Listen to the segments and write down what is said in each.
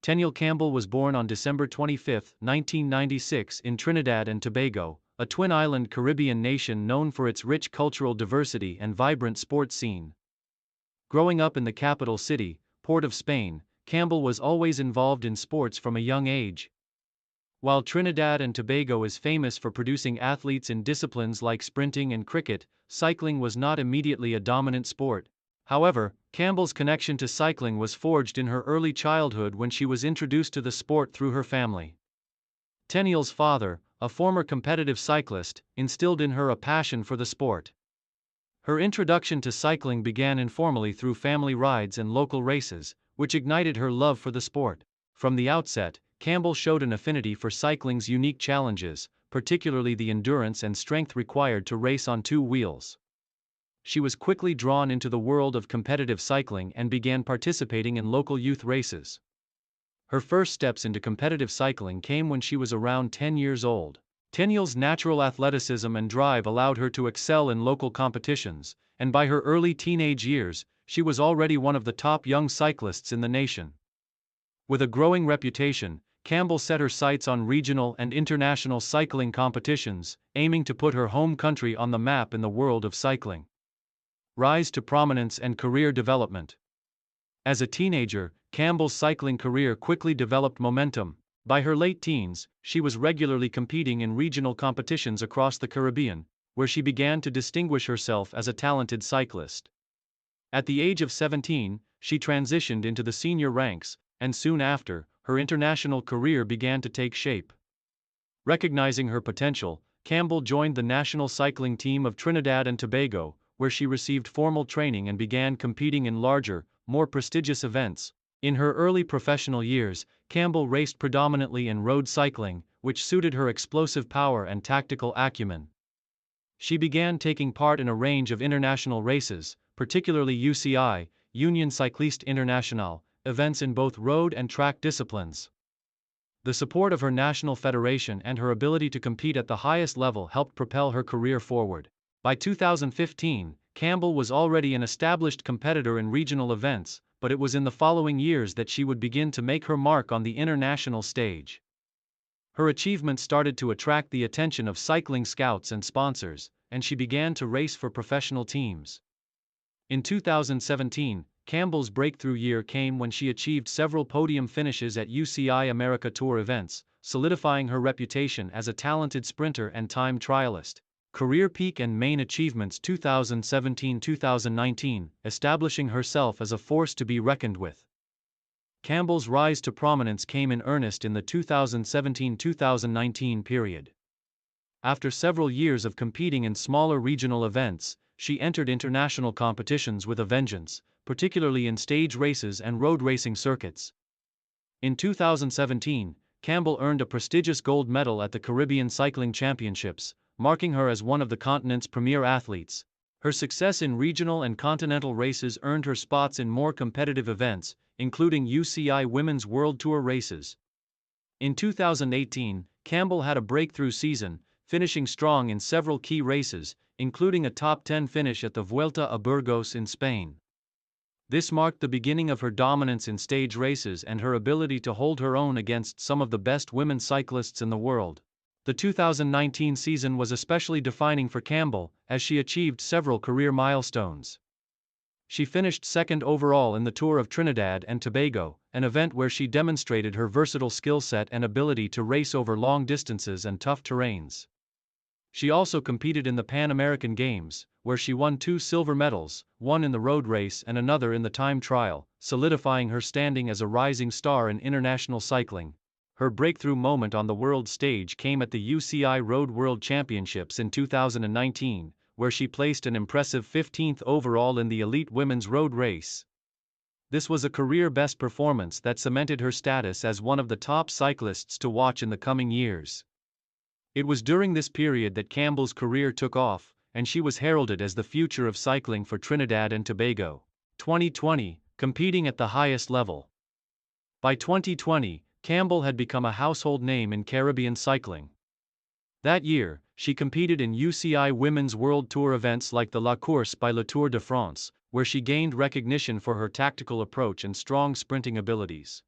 Teniel Campbell was born on December 25, 1996 in Trinidad and Tobago, a twin-island Caribbean nation known for its rich cultural diversity and vibrant sports scene. Growing up in the capital city, Port of Spain, Campbell was always involved in sports from a young age. While Trinidad and Tobago is famous for producing athletes in disciplines like sprinting and cricket, cycling was not immediately a dominant sport. However, Campbell's connection to cycling was forged in her early childhood when she was introduced to the sport through her family. Teniel's father, a former competitive cyclist, instilled in her a passion for the sport. Her introduction to cycling began informally through family rides and local races, which ignited her love for the sport. From the outset, Campbell showed an affinity for cycling's unique challenges, particularly the endurance and strength required to race on two wheels. She was quickly drawn into the world of competitive cycling and began participating in local youth races. Her first steps into competitive cycling came when she was around 10 years old. Teniel's natural athleticism and drive allowed her to excel in local competitions, and by her early teenage years, she was already one of the top young cyclists in the nation. With a growing reputation, Campbell set her sights on regional and international cycling competitions, aiming to put her home country on the map in the world of cycling. Rise to prominence and career development. As a teenager, Campbell's cycling career quickly developed momentum. By her late teens, she was regularly competing in regional competitions across the Caribbean, where she began to distinguish herself as a talented cyclist. At the age of 17, she transitioned into the senior ranks, and soon after, her international career began to take shape. Recognizing her potential, Campbell joined the national cycling team of Trinidad and Tobago, where she received formal training and began competing in larger, more prestigious events. In her early professional years, Campbell raced predominantly in road cycling, which suited her explosive power and tactical acumen. She began taking part in a range of international races, particularly UCI, Union Cycliste Internationale, events in both road and track disciplines. The support of her national federation and her ability to compete at the highest level helped propel her career forward. By 2015, Campbell was already an established competitor in regional events, but it was in the following years that she would begin to make her mark on the international stage. Her achievements started to attract the attention of cycling scouts and sponsors, and she began to race for professional teams. In 2017, Campbell's breakthrough year came when she achieved several podium finishes at UCI America Tour events, solidifying her reputation as a talented sprinter and time trialist. Career peak and main achievements 2017-2019, establishing herself as a force to be reckoned with. Campbell's rise to prominence came in earnest in the 2017-2019 period. After several years of competing in smaller regional events, she entered international competitions with a vengeance, particularly in stage races and road racing circuits. In 2017, Campbell earned a prestigious gold medal at the Caribbean Cycling Championships, marking her as one of the continent's premier athletes. Her success in regional and continental races earned her spots in more competitive events, including UCI Women's World Tour races. In 2018, Campbell had a breakthrough season, finishing strong in several key races, including a top 10 finish at the Vuelta a Burgos in Spain. This marked the beginning of her dominance in stage races and her ability to hold her own against some of the best women cyclists in the world. The 2019 season was especially defining for Campbell, as she achieved several career milestones. She finished second overall in the Tour of Trinidad and Tobago, an event where she demonstrated her versatile skill set and ability to race over long distances and tough terrains. She also competed in the Pan American Games, where she won 2 silver medals, one in the road race and another in the time trial, solidifying her standing as a rising star in international cycling. Her breakthrough moment on the world stage came at the UCI Road World Championships in 2019, where she placed an impressive 15th overall in the elite women's road race. This was a career-best performance that cemented her status as one of the top cyclists to watch in the coming years. It was during this period that Campbell's career took off, and she was heralded as the future of cycling for Trinidad and Tobago. 2020, competing at the highest level. By 2020, Campbell had become a household name in Caribbean cycling. That year, she competed in UCI Women's World Tour events like the La Course by Le Tour de France, where she gained recognition for her tactical approach and strong sprinting abilities.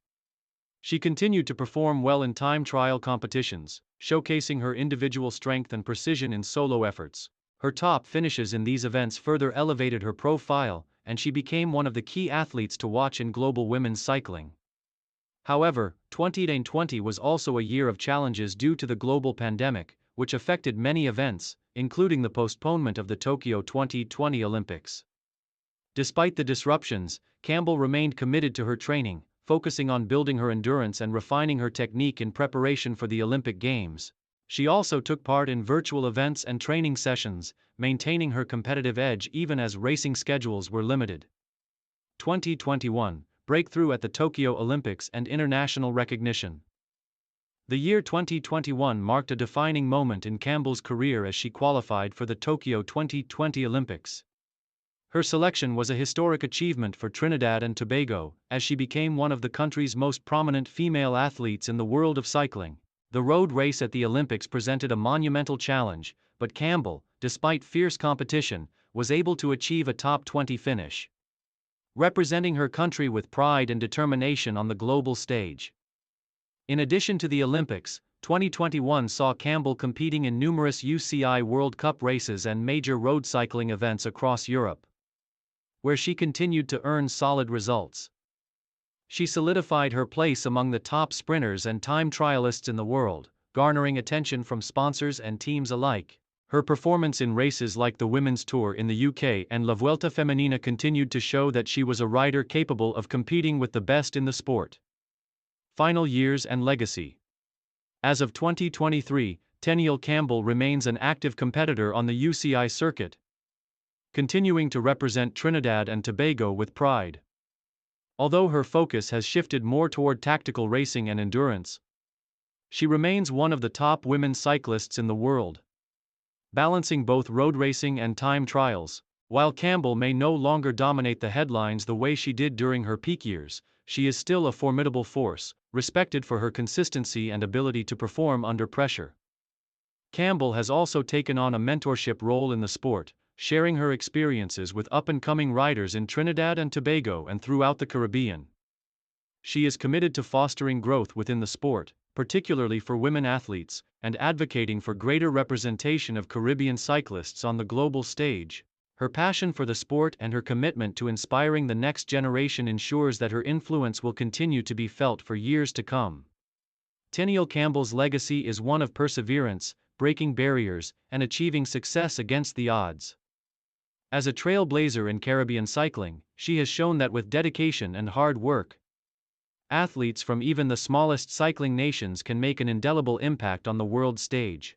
She continued to perform well in time trial competitions, showcasing her individual strength and precision in solo efforts. Her top finishes in these events further elevated her profile, and she became one of the key athletes to watch in global women's cycling. However, 2020 was also a year of challenges due to the global pandemic, which affected many events, including the postponement of the Tokyo 2020 Olympics. Despite the disruptions, Campbell remained committed to her training, focusing on building her endurance and refining her technique in preparation for the Olympic Games. She also took part in virtual events and training sessions, maintaining her competitive edge even as racing schedules were limited. 2021 Breakthrough at the Tokyo Olympics and international recognition. The year 2021 marked a defining moment in Campbell's career as she qualified for the Tokyo 2020 Olympics. Her selection was a historic achievement for Trinidad and Tobago, as she became one of the country's most prominent female athletes in the world of cycling. The road race at the Olympics presented a monumental challenge, but Campbell, despite fierce competition, was able to achieve a top 20 finish, representing her country with pride and determination on the global stage. In addition to the Olympics, 2021 saw Campbell competing in numerous UCI World Cup races and major road cycling events across Europe, where she continued to earn solid results. She solidified her place among the top sprinters and time trialists in the world, garnering attention from sponsors and teams alike. Her performance in races like the Women's Tour in the UK and La Vuelta Femenina continued to show that she was a rider capable of competing with the best in the sport. Final years and legacy. As of 2023, Teniel Campbell remains an active competitor on the UCI circuit, continuing to represent Trinidad and Tobago with pride. Although her focus has shifted more toward tactical racing and endurance, she remains one of the top women cyclists in the world, balancing both road racing and time trials. While Campbell may no longer dominate the headlines the way she did during her peak years, she is still a formidable force, respected for her consistency and ability to perform under pressure. Campbell has also taken on a mentorship role in the sport, sharing her experiences with up-and-coming riders in Trinidad and Tobago and throughout the Caribbean. She is committed to fostering growth within the sport, particularly for women athletes, and advocating for greater representation of Caribbean cyclists on the global stage. Her passion for the sport and her commitment to inspiring the next generation ensures that her influence will continue to be felt for years to come. Teniel Campbell's legacy is one of perseverance, breaking barriers, and achieving success against the odds. As a trailblazer in Caribbean cycling, she has shown that with dedication and hard work, athletes from even the smallest cycling nations can make an indelible impact on the world stage.